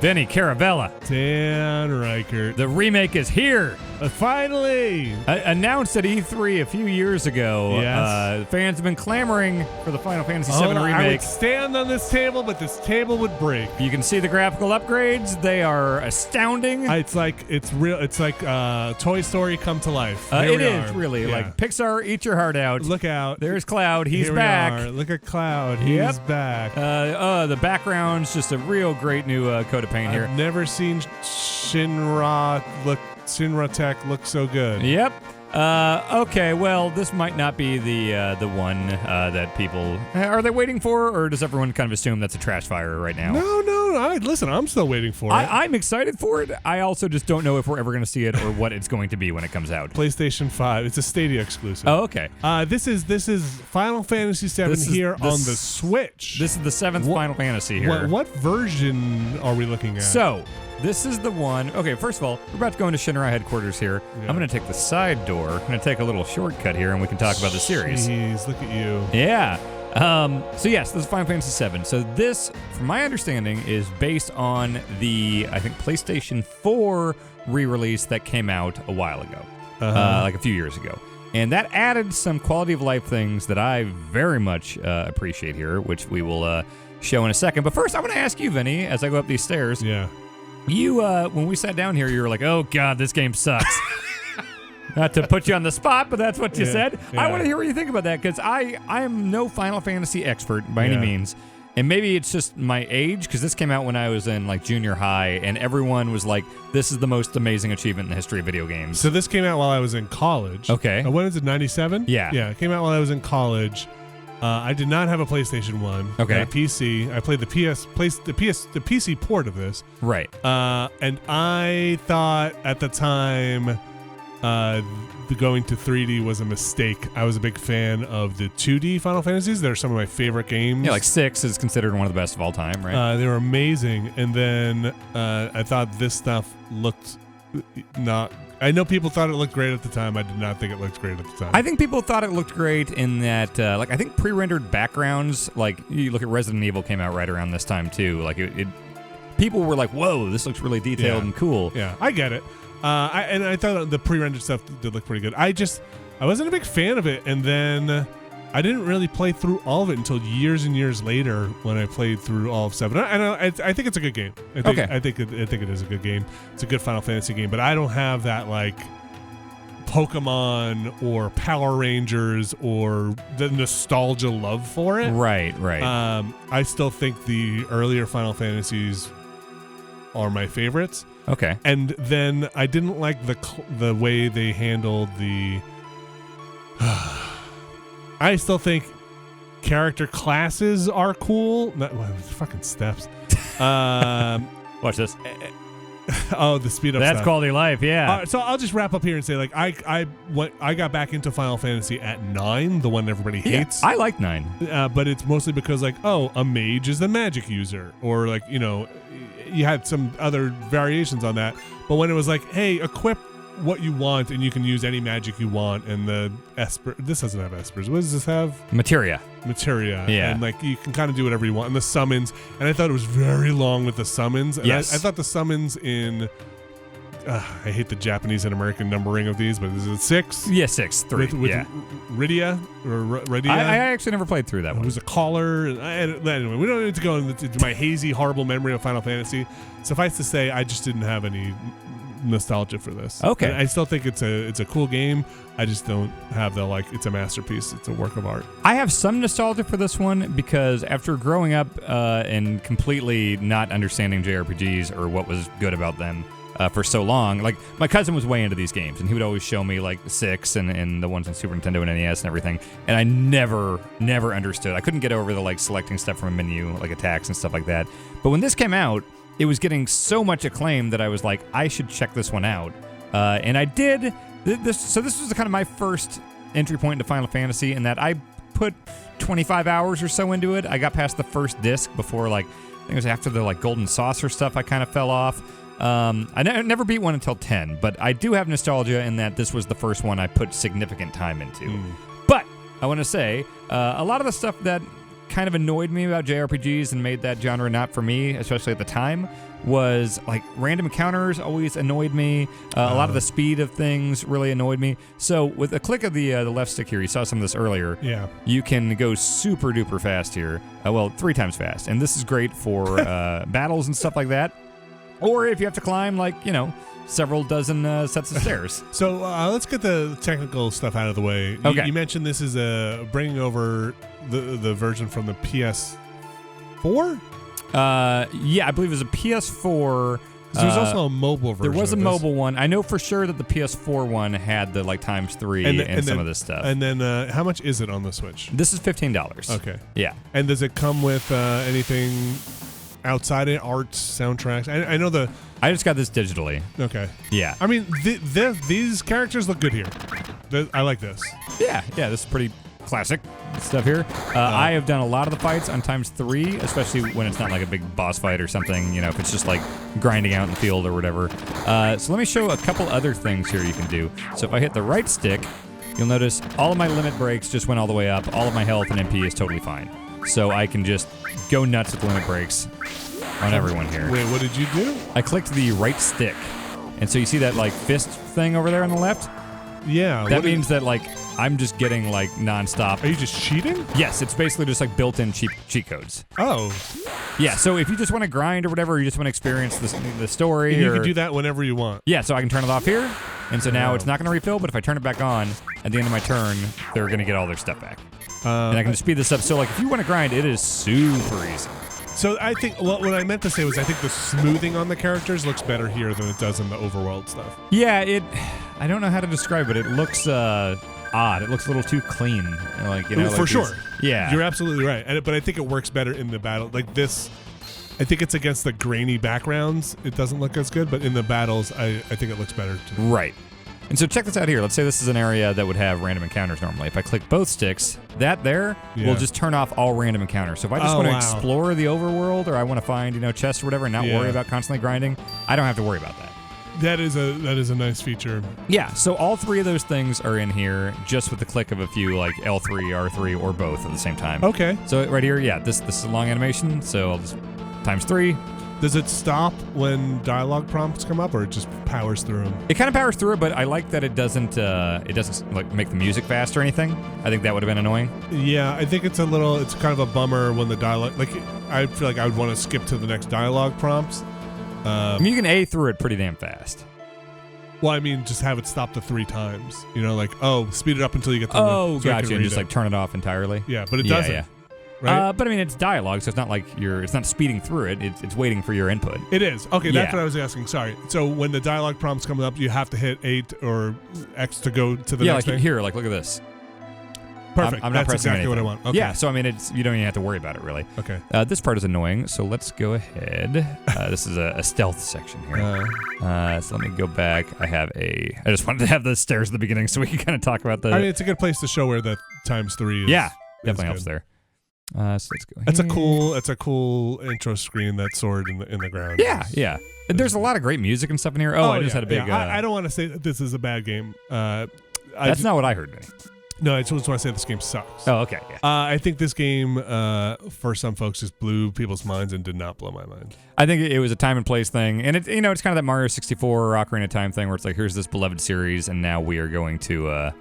Vinny Caravella. Dan Ryckert. The remake is here. Finally! Announced at E3 a few years ago. Yes. Fans have been clamoring for the Final Fantasy VII remake. I would stand on this table, but this table would break. You can see the graphical upgrades. They are astounding. It's like Toy Story come to life. It is really like Pixar. Eat your heart out. Look out! There's Cloud. He's Here back. We are. Look at Cloud. He's back. The background's just a real great new coat of paint here. I've never seen Shinra Tech look so good. Yep. Okay, well, this might not be the one that people are they waiting for, or does everyone kind of assume that's a trash fire right now? No. Listen, I'm still waiting for it. I'm excited for it. I also just don't know if we're ever going to see it or what it's going to be when it comes out. PlayStation 5. It's a Stadia exclusive. Oh, okay. This is Final Fantasy VII on the Switch. This is the 7th Final Fantasy here. What version are we looking at? So, this is the one. Okay, first of all, we're about to go into Shinra headquarters here. Yeah. I'm going to take the side door. I'm going to take a little shortcut here, and we can talk about the series. Jeez, look at you. Yeah. So yes, this is Final Fantasy VII. So this, from my understanding, is based on the, I think, PlayStation 4 re-release that came out a while ago, like a few years ago. And that added some quality of life things that I very much appreciate here, which we will show in a second. But first, I want to ask you, Vinny, as I go up these stairs. Yeah. You, when we sat down here, you were like, oh, God, this game sucks. Not to put you on the spot, but that's what you said. Yeah. I want to hear what you think about that, because I am no Final Fantasy expert by any means. And maybe it's just my age, because this came out when I was in like junior high, and everyone was like, this is the most amazing achievement in the history of video games. So this came out while I was in college. Okay. When is it, 97? Yeah. Yeah, it came out while I was in college. I did not have a PlayStation 1. Okay. I had a PC. I played the PC port of this. Right. And I thought at the time going to 3D was a mistake. I was a big fan of the 2D Final Fantasies. They're some of my favorite games. Yeah, like 6 is considered one of the best of all time, right? They were amazing. And then I thought this stuff looked not... I know people thought it looked great at the time. I did not think it looked great at the time. I think people thought it looked great in that, like, I think pre-rendered backgrounds, like, you look at Resident Evil came out right around this time, too. Like, people were like, whoa, this looks really detailed and cool. Yeah, I get it. I thought the pre-rendered stuff did look pretty good. I wasn't a big fan of it, and then I didn't really play through all of it until years and years later when I played through all of 7. I think it's a good game. I think it is a good game. It's a good Final Fantasy game, but I don't have that like Pokemon or Power Rangers or the nostalgia love for it. Right. I still think the earlier Final Fantasies are my favorites. Okay. And then I didn't like the way they handled the... I still think character classes are cool. Fucking steps. Watch this. Oh, the speed up That's stuff. quality of life, yeah. So I'll just wrap up here and say, like, I got back into Final Fantasy at 9, the one everybody hates. I like 9. But it's mostly because, like, oh, a mage is the magic user. Or, like, you know, you had some other variations on that. But when it was like, hey, equip what you want and you can use any magic you want, and the Esper, this doesn't have Espers. What does this have? Materia. Yeah. And like you can kind of do whatever you want. And the summons, and I thought it was very long with the summons. And yes. I thought the summons in I hate the Japanese and American numbering of these, but is it 6? Yeah, 6. 3. With Rydia or Rydia? I actually never played through that one. It was a caller. Anyway, we don't need to go into my hazy, horrible memory of Final Fantasy. Suffice to say, I just didn't have any nostalgia for this. Okay. And I still think it's a cool game. I just don't have the like it's a masterpiece. It's a work of art. I have some nostalgia for this one because after growing up and completely not understanding JRPGs or what was good about them for so long, like my cousin was way into these games and he would always show me like 6 and the ones on Super Nintendo and NES and everything, and I never understood. I couldn't get over the like selecting stuff from a menu, like attacks and stuff like that. But when this came out, it was getting so much acclaim that I was like, I should check this one out. And I did. This was kind of my first entry point into Final Fantasy in that I put 25 hours or so into it. I got past the first disc before, like, I think it was after the like Golden Saucer stuff I kind of fell off. I never beat one until 10, but I do have nostalgia in that this was the first one I put significant time into. But I want to say, a lot of the stuff that kind of annoyed me about JRPGs and made that genre not for me, especially at the time, was like random encounters always annoyed me. A lot of the speed of things really annoyed me. So with a click of the left stick here, you saw some of this earlier. Yeah. You can go super duper fast here. Well, 3 times fast. And this is great for battles and stuff like that. Or if you have to climb, like, several dozen sets of stairs. So let's get the technical stuff out of the way. Okay. You mentioned this is bringing over the version from the PS4? Yeah, I believe it was a PS4. There was also a mobile version. There was a mobile one. I know for sure that the PS4 one had the ×3 and some of this stuff. And then how much is it on the Switch? This is $15. Okay. Yeah. And does it come with anything outside it, art, soundtracks? I know the... I just got this digitally. Okay. Yeah. I mean, these characters look good here. I like this. Yeah, this is pretty classic stuff here. I have done a lot of the fights on ×3, especially when it's not like a big boss fight or something, if it's just like grinding out in the field or whatever. So let me show a couple other things here you can do. So if I hit the right stick, you'll notice all of my limit breaks just went all the way up. All of my health and MP is totally fine. So I can just go nuts with limit breaks on everyone here. Wait, what did you do? I clicked the right stick. And so you see that like fist thing over there on the left? Yeah. That means that like I'm just getting like nonstop. Are you just cheating? Yes, it's basically just like built-in cheat codes. Oh. Yeah, so if you just want to grind or whatever, or you just want to experience the story. And you can do that whenever you want. Yeah, so I can turn it off here, and so now it's not going to refill, but if I turn it back on, at the end of my turn, they're going to get all their stuff back. And I can just speed this up. So like if you want to grind, it is super easy. So I think what I meant to say was I think the smoothing on the characters looks better here than it does in the overworld stuff. Yeah, I don't know how to describe it. It looks odd. It looks a little too clean. Like, for sure. Yeah. You're absolutely right. But I think it works better in the battle. Like this, I think it's against the grainy backgrounds. It doesn't look as good, but in the battles, I think it looks better too. Right. And so check this out here. Let's say this is an area that would have random encounters normally. If I click both sticks, that there will just turn off all random encounters. So if I just want to explore the overworld or I want to find, chests or whatever and not worry about constantly grinding, I don't have to worry about that. That is a nice feature. Yeah, so all 3 of those things are in here just with the click of a few like L3, R3, or both at the same time. Okay. So right here, this is a long animation, so I'll just ×3. Does it stop when dialogue prompts come up, or it just powers through them? It kind of powers through it, but I like that it doesn't like make the music fast or anything. I think that would have been annoying. Yeah, I think it's kind of a bummer when the dialogue, like I feel like I would want to skip to the next dialogue prompts. I mean, you can A through it pretty damn fast. Well, I mean, just have it stop to 3 times. Speed it up until you get to the... gotcha, and just like turn it off entirely. Yeah, but it doesn't. Yeah. Right? But I mean, it's dialogue, so it's not like it's not speeding through it. It's waiting for your input. It is. Okay, that's what I was asking. Sorry. So when the dialogue prompt's coming up, you have to hit 8 or X to go to the next thing? Yeah, like here, like look at this. Perfect. I'm not that's pressing exactly anything. what I want. Okay. Yeah, so I mean, you don't even have to worry about it really. Okay. This part is annoying, so let's go ahead. This is a stealth section here. So let me go back. I just wanted to have the stairs at the beginning so we can kind of talk about the... I mean, it's a good place to show where the ×3 is. Yeah, definitely helps there. So let's go That's a cool intro screen, that sword in the ground. Yeah. There's a lot of great music and stuff in here. I just had a big... I don't want to say that this is a bad game. That's not what I heard, Vinny. No, I just want to say this game sucks. Oh, okay. Yeah. I think this game, for some folks, just blew people's minds and did not blow my mind. I think it was a time and place thing, and it's kind of that Mario 64 Ocarina of Time thing where it's like, here's this beloved series, and now we are going to,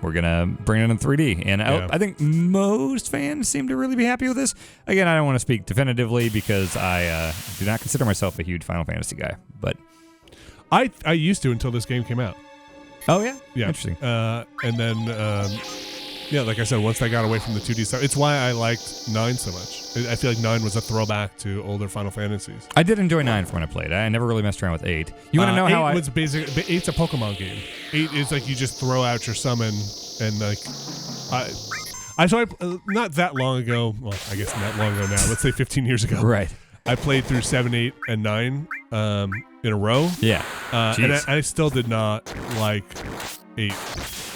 we're gonna bring it in 3D. And I think most fans seem to really be happy with this. Again, I don't want to speak definitively because I do not consider myself a huge Final Fantasy guy, but I used to until this game came out. Oh, yeah? Yeah. Interesting. And then, like I said, once I got away from the 2D stuff, it's why I liked 9 so much. I feel like 9 was a throwback to older Final Fantasies. I did enjoy 9 from when I played. I never really messed around with 8. You want to know how 8 was basic. 8's a Pokemon game. 8 is like you just throw out your summon and like... not that long ago, well, I guess not long ago now, let's say 15 years ago. Right. I played through 7, 8, and 9 in a row. Yeah. And I still did not like 8.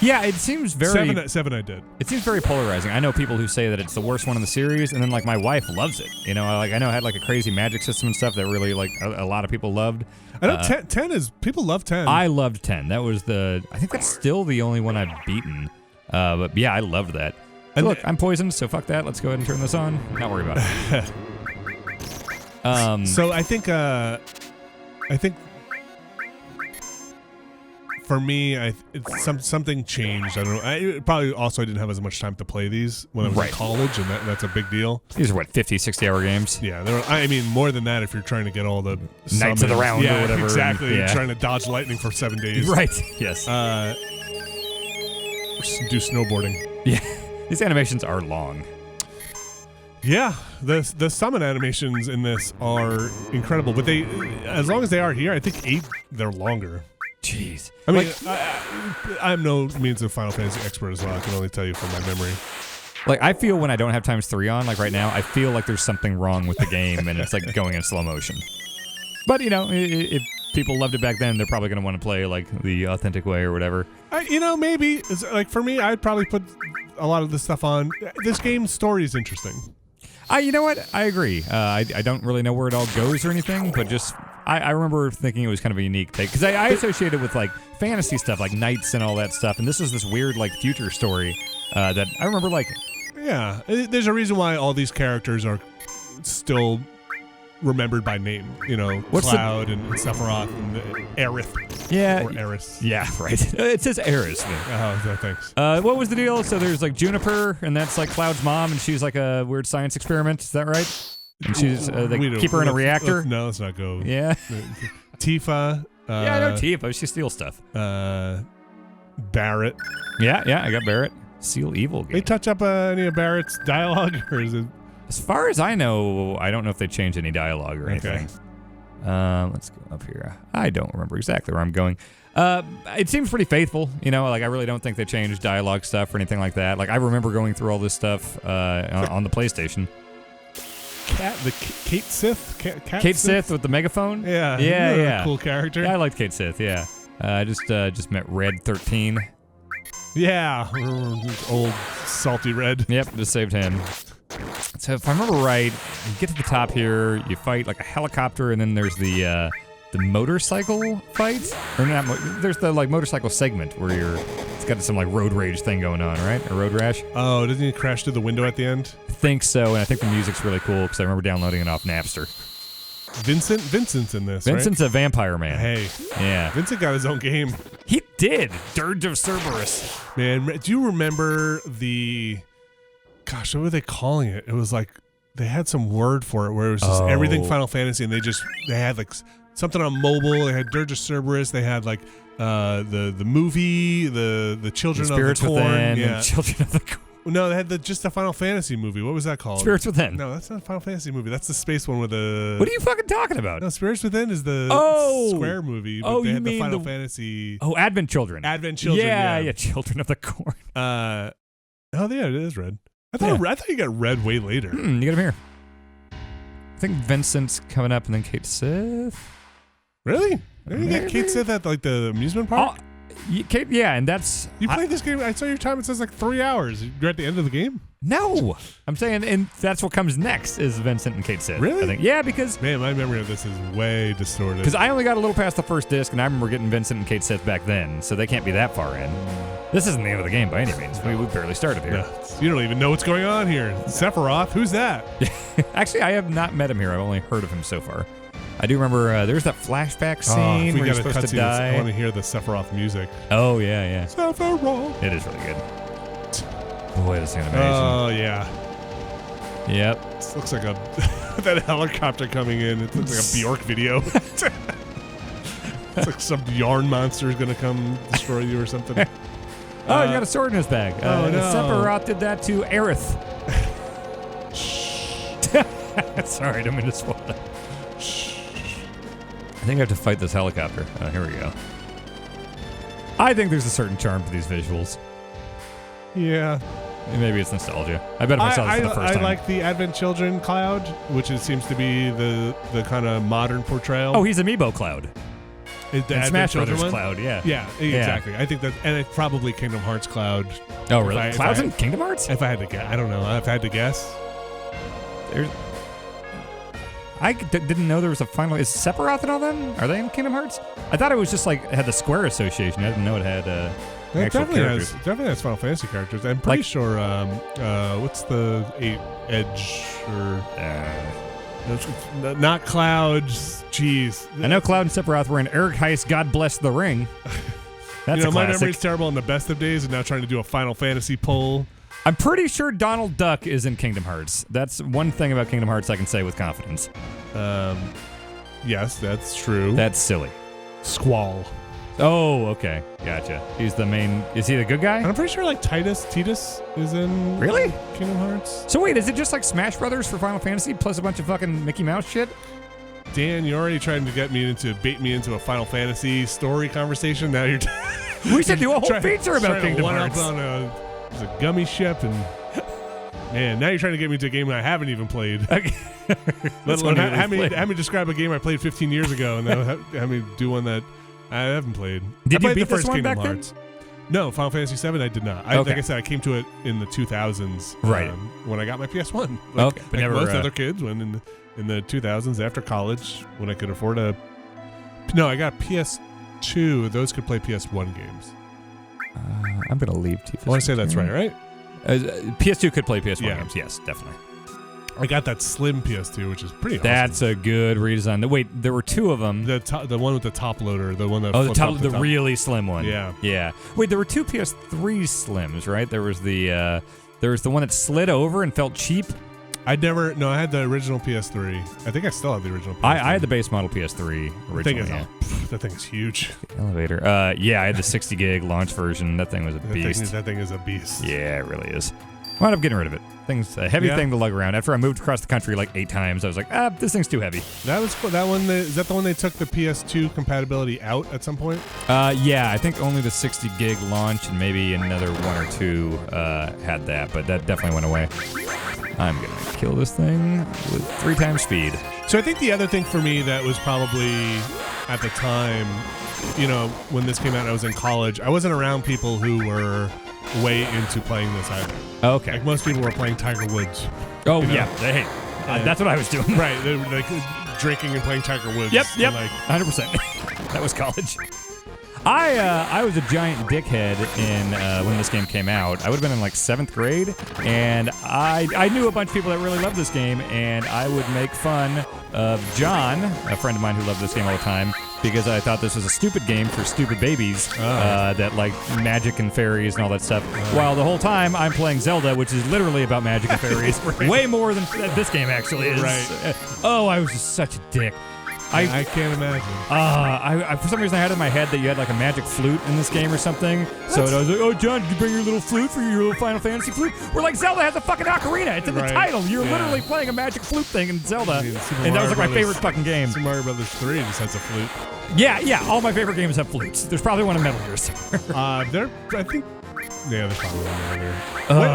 Yeah, it seems very... 7 I did. It seems very polarizing. I know people who say that it's the worst one in the series, and then like my wife loves it. I know it had like a crazy magic system and stuff that really like a lot of people loved. I know 10 is... People love 10. I loved 10. That was I think that's still the only one I've beaten. But yeah, I loved that. And look, I'm poisoned, so fuck that. Let's go ahead and turn this on. Not worry about it. So I think for me, it's something changed. I don't know. Probably also I didn't have as much time to play these when I was in college, and that's a big deal. These are what, 50, 60-hour games? Yeah, I mean more than that if you're trying to get all the Knights of the Round or whatever. Exactly. You're trying to dodge lightning for 7 days. Right. Yes. Do snowboarding. Yeah. These animations are long. Yeah, the summon animations in this are incredible, but they, as long as they are here, I think they're longer. Jeez. I mean, I'm no means a Final Fantasy expert as well. I can only tell you from my memory. Like, I feel when I don't have ×3 on, like right now, I feel like there's something wrong with the game, and it's like going in slow motion. But, you know, if people loved it back then, they're probably going to want to play like the authentic way or whatever. Maybe. It's, like, for me, I'd probably put a lot of this stuff on. This game's story is interesting. You know what? I agree. I don't really know where it all goes or anything, but just I remember thinking it was kind of a unique take because I associate it with like fantasy stuff, like knights and all that stuff, and this is this weird like future story that I remember like. Yeah, there's a reason why all these characters are still remembered by name. You know, Cloud and Sephiroth and Aerith. Yeah. Or Aeris. Yeah, right. It says Aeris. Oh, thanks. What was the deal? So there's like Juniper, and that's like Cloud's mom, and she's like a weird science experiment. Is that right? And she's they keep her in a reactor. No, let's not go. Yeah. Tifa. Yeah, I know Tifa. She steals stuff. Barret. Yeah, I got Barret. Seal Evil game. They touch up any of Barrett's dialogue, or is it? As far as I know, I don't know if they changed any dialogue or anything. Okay. Let's go up here. I don't remember exactly where I'm going. It seems pretty faithful, you know. Like I really don't think they changed dialogue stuff or anything like that. Like I remember going through all this stuff on the PlayStation. Kate Sith? Kate Sith with the megaphone? Yeah. Yeah. Cool character. Yeah, I liked Kate Sith, yeah. I just met Red 13. Yeah. Old salty Red. Yep, just saved him. So if I remember right, you get to the top here, you fight like a helicopter, and then there's the motorcycle fight? Or not, there's the like motorcycle segment where it's got some like road rage thing going on, right? Or road rash? Oh, doesn't he crash through the window at the end? I think so, and I think the music's really cool because I remember downloading it off Napster. Vincent's in this, Vincent's right? a vampire man. Hey. Yeah. Vincent got his own game. He did. Dirge of Cerberus. Man, do you remember gosh, what were they calling it? It was like, they had some word for it where it was just everything Final Fantasy, and they had like something on mobile. They had Dirge of Cerberus. They had like the movie, the Children of the Corn. Within, and Children of the Corn. No, they had just a Final Fantasy movie. What was that called? Spirits Within. No, that's not a Final Fantasy movie. That's the space one with the... What are you fucking talking about? No, Spirits Within is the Square movie. But they had the Final Fantasy... Oh, Advent Children. Advent Children, yeah. Children of the Corn. Oh, yeah, it is Red. I thought you got Red way later. You got him here. I think Vincent's coming up and then Kate Sith. Really? You got Kate Sith at like the amusement park? Kate, yeah, and that's... You played this game, I saw your time, it says like 3 hours. You're at the end of the game? No! I'm saying, and that's what comes next is Vincent and Kate Sith. Really? I think. Yeah, because... Man, my memory of this is way distorted. Because I only got a little past the first disc, and I remember getting Vincent and Kate Sith back then, so they can't be that far in. This isn't the end of the game by any means. We barely started here. No, you don't even know what's going on here. Sephiroth, who's that? Actually, I have not met him here. I've only heard of him so far. I do remember there's that flashback scene where you're supposed to die. I want to hear the Sephiroth music. Oh, yeah. Sephiroth. It is really good. Boy, this animation. Oh, yeah. Yep. This looks like that helicopter coming in. It looks like a Bjork video. It's like some yarn monster is going to come destroy you or something. You got a sword in his bag. No. Sephiroth did that to Aerith. Sorry, I don't mean to spoil it. I think I have to fight this helicopter. Oh, here we go. I think there's a certain charm to these visuals. Yeah. Maybe it's nostalgia. I bet if I saw this for the first time. I like the Advent Children Cloud, which seems to be the kind of modern portrayal. Oh, he's Amiibo Cloud. The Smash Brothers Cloud, yeah. Yeah, exactly. I think that, and it's probably Kingdom Hearts Cloud. Oh, really? Cloud's in Kingdom Hearts? If I had to guess. I don't know. If I had to guess. I didn't know there was a final... Is Sephiroth and all them? Are they in Kingdom Hearts? I thought it was just like, it had the Square Association. I didn't know it had... It actual characters. definitely has Final Fantasy characters. I'm pretty sure. What's the Edge or not Cloud? Jeez, I know Cloud and Sephiroth were in Eric Heist. God bless the ring. That's a my classic. memory's terrible in the best of days, and now trying to do a Final Fantasy poll. I'm pretty sure Donald Duck is in Kingdom Hearts. That's one thing about Kingdom Hearts I can say with confidence. Yes, that's true. That's silly. Squall. Oh, okay. Gotcha. He's the main... Is he the good guy? And I'm pretty sure like Titus is in Really? Kingdom Hearts. So wait, is it just like Smash Brothers for Final Fantasy plus a bunch of fucking Mickey Mouse shit? Dan, you're already trying to bait me into a Final Fantasy story conversation. Now you're... We should do a whole feature about Kingdom Hearts. On a gummy ship and... Man, now you're trying to get me to a game that I haven't even played. Okay. Let alone have me describe a game I played 15 years ago and then have me do one that I haven't played. Did I you played beat the first this one Kingdom back Hearts. No, Final Fantasy VII I did not. Okay. Like I said, I came to it in the 2000s. Right. When I got my PS1. Okay. But Like never, most other kids when in the 2000s after college when I could afford a... No, I got a PS2. Those could play PS1 games. I'm going to leave Tifa. I want to say that's right? PS2 could play PS1 games. Yes, definitely. I got that slim PS2, which is pretty awesome. That's a good redesign. Wait, there were two of them. The one with the top loader, the one that the really slim one. Yeah. Wait, there were two PS3 slims, right? There was the one that slid over and felt cheap. I had the original PS3. I think I still have the original PS3. I had the base model PS3 originally. That thing is huge. Elevator. I had the 60 gig launch version. That thing was a beast. That thing is a beast. Yeah, it really is. Wound up getting rid of it. Thing's a heavy thing to lug around. After I moved across the country like 8 times, I was like, this thing's too heavy. That was cool. That one, is that the one they took the PS2 compatibility out at some point? Yeah, I think only the 60 gig launch and maybe another 1 or 2 had that, but that definitely went away. I'm going to kill this thing with 3 times speed. So I think the other thing for me that was probably at the time, when this came out and I was in college, I wasn't around people who were way into playing this either. Okay. Like most people were playing Tiger Woods. Oh, yeah. Hey, that's what I was doing. Right. They were like drinking and playing Tiger Woods. Yep. Like, 100%. That was college. I was a giant dickhead when this game came out. I would have been in like 7th grade, and I knew a bunch of people that really loved this game, and I would make fun of John, a friend of mine who loved this game all the time, because I thought this was a stupid game for stupid babies that like magic and fairies and all that stuff. While the whole time I'm playing Zelda, which is literally about magic and fairies, Right. way more than this game actually is. Right. I was just such a dick. I can't imagine. I for some reason I had in my head that you had like a magic flute in this game or something. So I was like, oh, John, did you bring your little flute for your little Final Fantasy flute? We're like, Zelda has a fucking ocarina. It's in the title. You're literally playing a magic flute thing in Zelda. And that was like my favorite fucking game. Super Mario Brothers 3 just has a flute. Yeah. All my favorite games have flutes. There's probably one in Metal Gear somewhere. There's probably one there.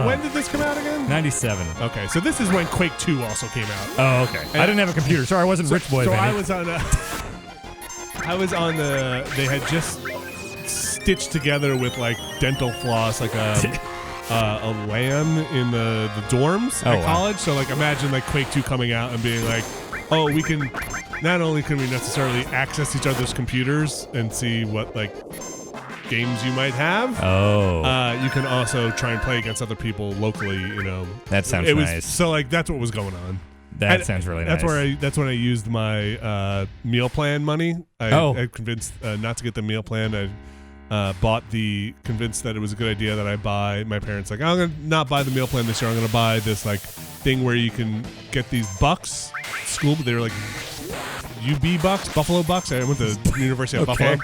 When did this come out again? 97. Okay, so this is when Quake 2 also came out. Oh, okay. I didn't have a computer. Sorry, I wasn't Rich Boy. So I was on they had just stitched together with like dental floss, like a LAN in the dorms at college. So like imagine like Quake 2 coming out and being like, oh, we can, not only can we necessarily access each other's computers and see what like games you might have. You can also try and play against other people locally, That sounds nice. So like that's what was going on. That sounds really nice. That's when I used my meal plan money. I convinced not to get the meal plan. I convinced that it was a good idea that I buy. My parents like, I'm gonna not buy the meal plan this year. I'm gonna buy this like thing where you can get these bucks. School, they were like UB bucks, Buffalo bucks. I went to the University of Buffalo.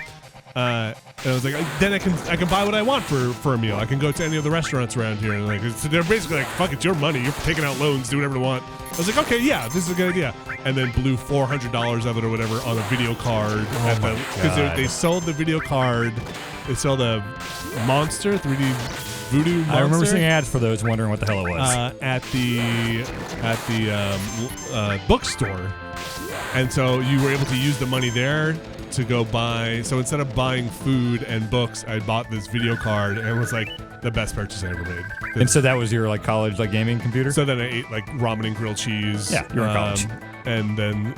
And I was like, then I can buy what I want for a meal. I can go to any of the restaurants around here, and like so they're basically like, fuck, it's your money. You're taking out loans, do whatever you want. I was like, okay, yeah, this is a good idea. And then blew $400 of it or whatever on a video card because they sold the video card. They sold a monster 3D voodoo monster. I remember seeing ads for those, wondering what the hell it was at the bookstore, and so you were able to use the money there to go buy. So instead of buying food and books, I bought this video card, and it was like the best purchase I ever made. And so that was your like college like gaming computer? So then I ate like ramen and grilled cheese. Yeah, you're in college. And then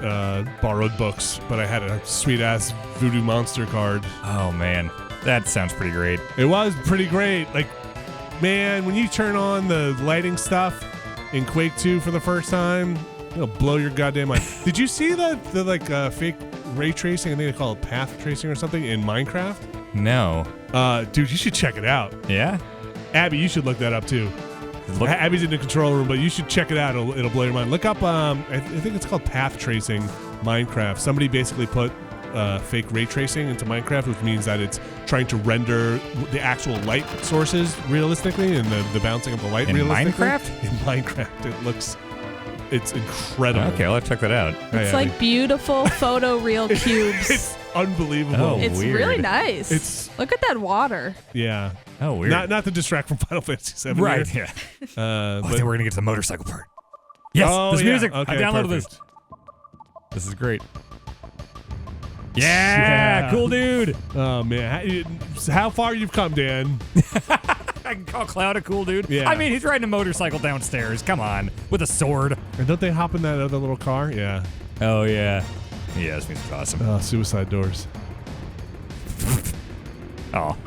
borrowed books, but I had a sweet ass Voodoo Monster card. Oh man. That sounds pretty great. It was pretty great. Like, man, when you turn on the lighting stuff in Quake 2 for the first time, it'll blow your goddamn mind. Did you see the fake ray tracing? I think they call it path tracing or something in Minecraft. No. Dude, you should check it out. Yeah? Abby, you should look that up too. Abby's in the control room, but you should check it out. It'll blow your mind. Look up, I think it's called path tracing Minecraft. Somebody basically put fake ray tracing into Minecraft, which means that it's trying to render the actual light sources realistically and the bouncing of the light in realistically. Minecraft? In Minecraft. It's incredible. Okay, I'll have to check that out. It's like beautiful photoreal cubes. It's unbelievable. Oh, it's weird. really nice. Look at that water. Yeah. Oh, weird. Not to distract from Final Fantasy VII. Right, here. yeah. I think we're going to get to the motorcycle part. Yes, this music. Okay, I downloaded perfect. this. This is great. Yeah, cool dude. Oh, man. How far you've come, Dan. I can call Cloud a cool dude. Yeah. I mean, he's riding a motorcycle downstairs. Come on. With a sword. And don't they hop in that other little car? Yeah. Oh, yeah. Yeah, this music's awesome. Oh, suicide doors. Oh.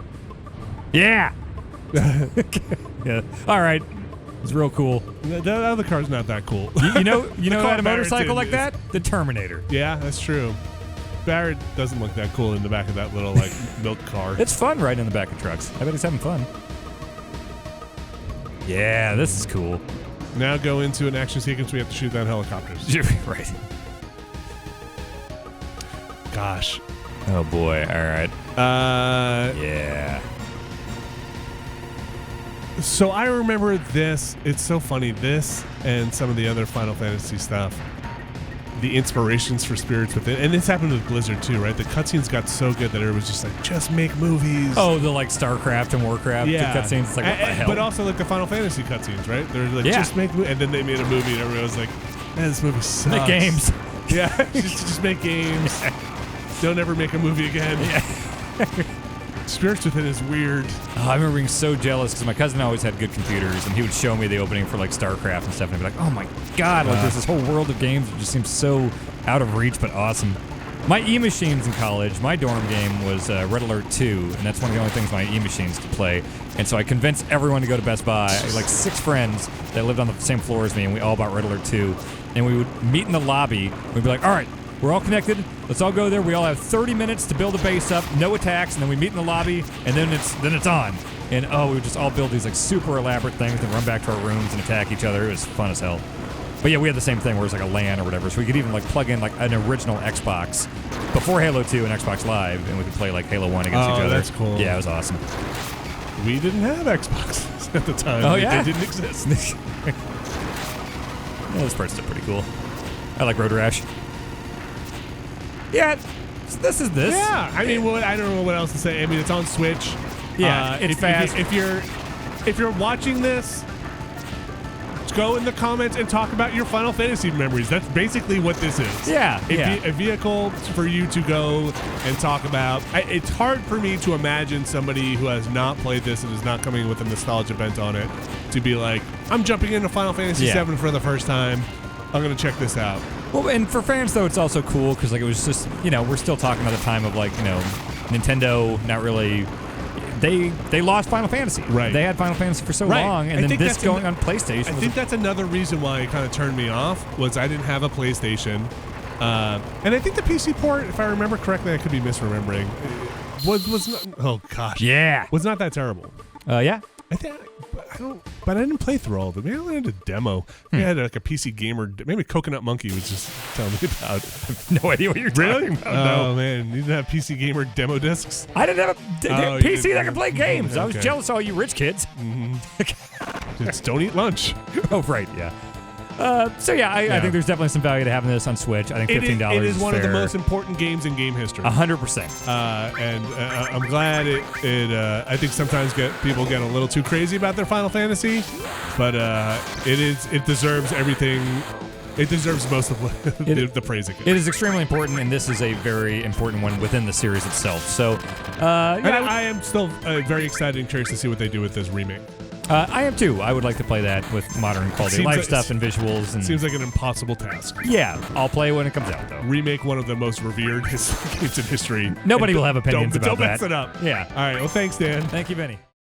Yeah. Yeah. All right. It's real cool. The other car's not that cool. You know who car had a motorcycle like Barrett that? The Terminator. Yeah, that's true. Barrett doesn't look that cool in the back of that little milk car. It's fun riding in the back of trucks. I bet he's having fun. Yeah, this is cool. Now go into an action sequence. We have to shoot down helicopters. Right. Gosh. Oh boy. All right. Yeah. So I remember this. It's so funny. This and some of the other Final Fantasy stuff. The inspirations for Spirits Within. And this happened with Blizzard too, right? The cutscenes got so good that it was just like, just make movies. Oh, the like StarCraft and Warcraft cutscenes. It's like, what the hell? But also like the Final Fantasy cutscenes, right? They're like, Yeah. just make movies. And then they made a movie and everyone was like, man, this movie sucks. Make games. Yeah, just make games. Don't ever make a movie again. Yeah. Spirits Within is weird. Oh, I remember being so jealous because my cousin always had good computers, and he would show me the opening for like StarCraft and stuff, and I'd be like, "Oh my god!" Like there's this whole world of games that just seems so out of reach, but awesome. My E-machines in college, my dorm game was Red Alert 2, and that's one of the only things my E-machines could play. And so I convinced everyone to go to Best Buy. I had like 6 friends that lived on the same floor as me, and we all bought Red Alert 2. And we would meet in the lobby. We'd be like, "All right, we're all connected. Let's all go there. We all have 30 minutes to build a base up, no attacks, and then we meet in the lobby, and then it's on." And we would just all build these like super elaborate things and run back to our rooms and attack each other. It was fun as hell. But yeah, we had the same thing where it was like a LAN or whatever, so we could even like plug in like an original Xbox before Halo 2 and Xbox Live, and we could play like Halo 1 against each other. That's cool. Yeah, it was awesome. We didn't have Xboxes at the time. Oh, yeah? They didn't exist. Yeah, this part's still pretty cool. I like Road Rash. Yeah, this is this. Yeah, I mean, I don't know what else to say. I mean, it's on Switch. Yeah, it's fast. If you're watching this, go in the comments and talk about your Final Fantasy memories. That's basically what this is. Yeah, A vehicle for you to go and talk about. It's hard for me to imagine somebody who has not played this and is not coming with a nostalgia bent on it to be like, I'm jumping into Final Fantasy VII for the first time. I'm going to check this out. Well, and for fans, though, it's also cool because like it was just, we're still talking about the time of like, Nintendo not really... They lost Final Fantasy. Right. They had Final Fantasy for so long, and then this going on PlayStation. I think that's another reason why it kind of turned me off was I didn't have a PlayStation. And I think the PC port, if I remember correctly, I could be misremembering, was not... Oh, gosh. Yeah. Was not that terrible. Yeah. But I didn't play through all of them. Maybe I learned a demo. Maybe I had like a PC gamer. Maybe Coconut Monkey was just telling me about. I have no idea what you're talking about. Oh, man. You didn't have PC gamer demo discs? I didn't have a PC that could play games. Okay. I was jealous of all you rich kids. Just don't eat lunch. Oh, right. Yeah. I think there's definitely some value to having this on Switch. I think $15 It is one fair. of the most important games in game history. 100%. And I'm glad it I think sometimes people get a little too crazy about their Final Fantasy, but it deserves everything. It deserves most of the praise it gets. It is extremely important, and this is a very important one within the series itself. So, I am still very excited and curious to see what they do with this remake. I am too. I would like to play that with modern quality of life stuff and visuals. And seems like an impossible task. Yeah, I'll play when it comes out, though. Remake one of the most revered games in history. Nobody will have opinions about that. Don't mess it up. Yeah. All right. Well, thanks, Dan. Thank you, Benny.